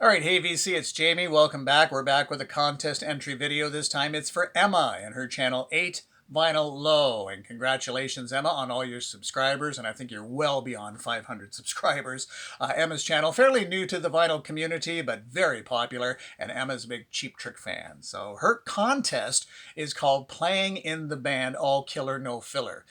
All right, hey VC, it's Jamie. Welcome back. We're back with a contest entry video. This time it's for Emma and her channel 8 Vinyl Low. And congratulations, Emma, on all your subscribers. And I think you're well beyond 500 subscribers. Emma's channel, fairly new to the vinyl community, but very popular. And Emma's a big Cheap Trick fan. So her contest is called Playing in the Band, All Killer, No Filler.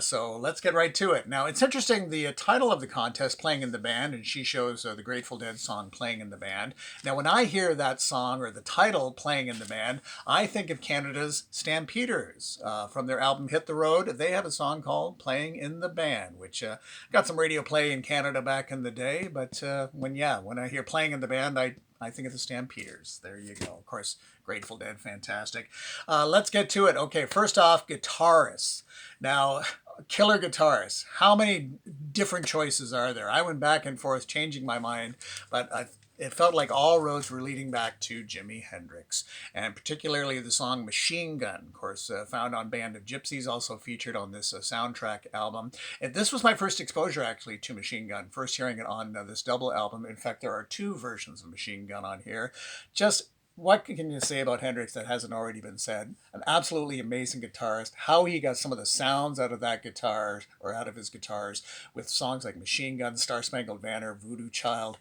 So let's get right to it. Now, it's interesting, the title of the contest, Playing in the Band, and she shows the Grateful Dead song Playing in the Band. Now, when I hear that song or the title Playing in the Band, I think of Canada's Stampeders. From their album Hit the Road, they have a song called Playing in the Band, which got some radio play in Canada back in the day. But when I hear Playing in the Band, I think of the Stampeders. There you go. Of course, Grateful Dead, fantastic. Let's get to it. Okay, first off, guitarists. Now, killer guitarists. How many different choices are there? I went back and forth changing my mind, but it felt like all roads were leading back to Jimi Hendrix, and particularly the song Machine Gun, of course, found on Band of Gypsys, also featured on this soundtrack album. And this was my first exposure, actually, to Machine Gun, first hearing it on this double album. In fact, there are two versions of Machine Gun on here. Just what can you say about Hendrix that hasn't already been said? An absolutely amazing guitarist. How he got some of the sounds out of that guitar, or out of his guitars, with songs like Machine Gun, Star Spangled Banner, Voodoo Child.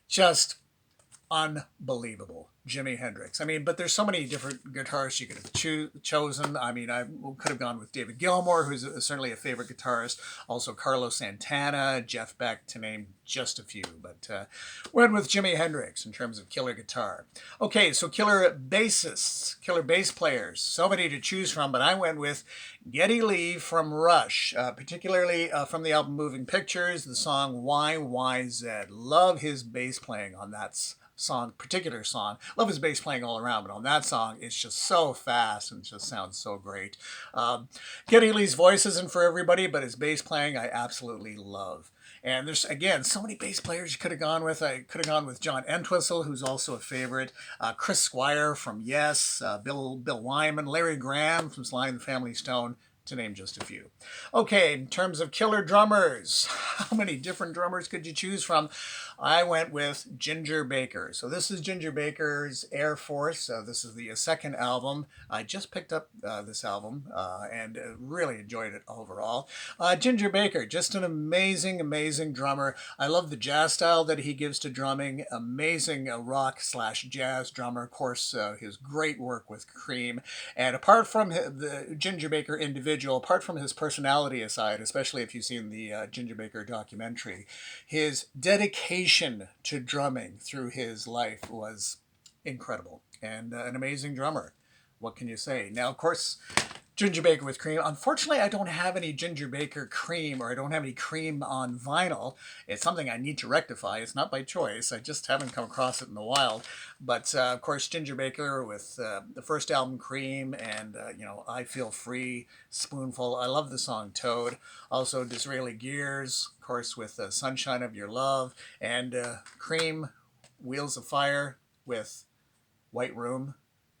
Just unbelievable. Jimi Hendrix. I mean, but there's so many different guitarists you could have chosen. I mean, I could have gone with David Gilmour, who's certainly a favorite guitarist. Also Carlos Santana, Jeff Beck, to name just a few. But went with Jimi Hendrix in terms of killer guitar. Okay, so killer bassists, killer bass players. So many to choose from, but I went with Geddy Lee from Rush, particularly from the album Moving Pictures, the song YYZ. Love his bass playing on that particular song. Love his bass playing all around, but on that song, it's just so fast and just sounds so great. Geddy Lee's voice isn't for everybody, but his bass playing I absolutely love. And there's, again, so many bass players you could have gone with. I could have gone with John Entwistle, who's also a favorite. Chris Squire from Yes. Bill Wyman. Larry Graham from Sly and the Family Stone, to name just a few. Okay, in terms of killer drummers, how many different drummers could you choose from? I went with Ginger Baker. So this is Ginger Baker's Air Force. This is the second album. I just picked up this album and really enjoyed it overall. Ginger Baker, just an amazing, amazing drummer. I love the jazz style that he gives to drumming. Amazing rock/jazz drummer. Of course, his great work with Cream. And apart from the Ginger Baker individual, apart from his personality aside, especially if you've seen the Ginger Baker documentary, his dedication to drumming through his life was incredible, and an amazing drummer. What can you say? Now, of course, Ginger Baker with Cream. Unfortunately, I don't have any Ginger Baker Cream, or I don't have any Cream on vinyl. It's something I need to rectify. It's not by choice. I just haven't come across it in the wild. But, of course, Ginger Baker with the first album, Cream, and, I Feel Free, Spoonful. I love the song Toad. Also, Disraeli Gears, of course, with Sunshine of Your Love. And Cream, Wheels of Fire with White Room.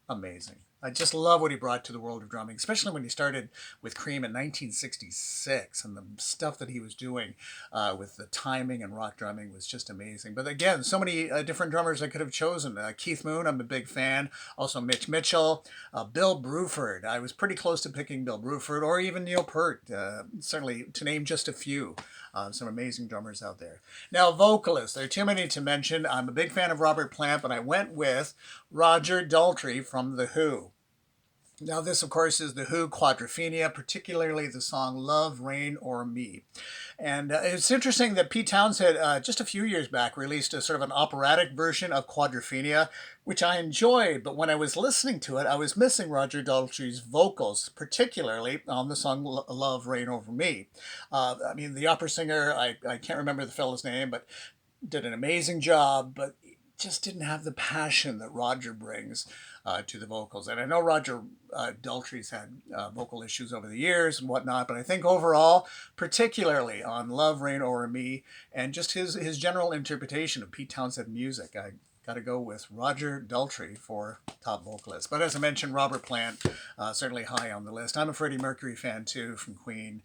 Amazing. I just love what he brought to the world of drumming, especially when he started with Cream in 1966, and the stuff that he was doing with the timing and rock drumming was just amazing. But again, so many different drummers I could have chosen. Keith Moon, I'm a big fan. Also Mitch Mitchell, Bill Bruford. I was pretty close to picking Bill Bruford, or even Neil Peart, certainly to name just a few. Some amazing drummers out there. Now, vocalists. There are too many to mention. I'm a big fan of Robert Plant, but I went with Roger Daltrey from The Who. Now, this, of course, is The Who, Quadrophenia, particularly the song Love, Rain, or Me. And it's interesting that Pete Townshend, just a few years back, released a sort of an operatic version of Quadrophenia, which I enjoyed. But when I was listening to it, I was missing Roger Daltrey's vocals, particularly on the song Love, Rain, Over Me. I mean, the opera singer, I can't remember the fellow's name, but did an amazing job, but just didn't have the passion that Roger brings to the vocals. And I know Roger Daltrey's had vocal issues over the years and whatnot, but I think overall, particularly on Love, Rain, Over Me, and just his general interpretation of Pete Townshend music, I got to go with Roger Daltrey for top vocalist. But as I mentioned, Robert Plant, certainly high on the list. I'm a Freddie Mercury fan too, from Queen.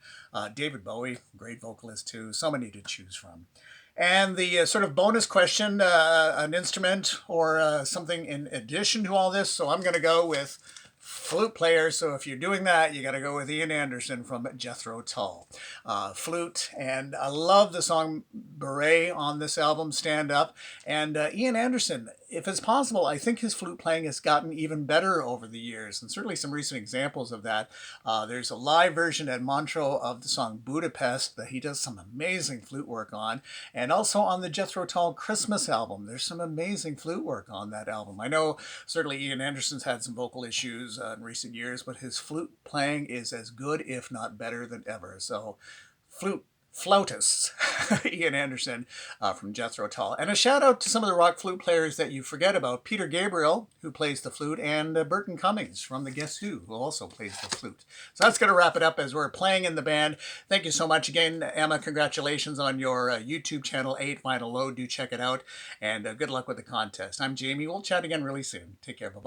David Bowie, great vocalist too. So many to choose from. And the sort of bonus question, an instrument or something in addition to all this. So I'm going to go with flute player. So if you're doing that, you got to go with Ian Anderson from Jethro Tull. Flute. And I love the song Beret on this album, Stand Up. And Ian Anderson, if it's possible, I think his flute playing has gotten even better over the years, and certainly some recent examples of that. There's a live version at Montreux of the song Budapest that he does some amazing flute work on, and also on the Jethro Tull Christmas album. There's some amazing flute work on that album. I know certainly Ian Anderson's had some vocal issues in recent years, but his flute playing is as good, if not better, than ever. So, flautist Ian Anderson from Jethro Tull. And a shout out to some of the rock flute players that you forget about. Peter Gabriel, who plays the flute, and Burton Cummings from the Guess Who also plays the flute. So that's going to wrap it up as we're playing in the band. Thank you so much again, Emma. Congratulations on your YouTube channel, 8 Vinyl Low. Do check it out. And good luck with the contest. I'm Jamie. We'll chat again really soon. Take care. Bye-bye.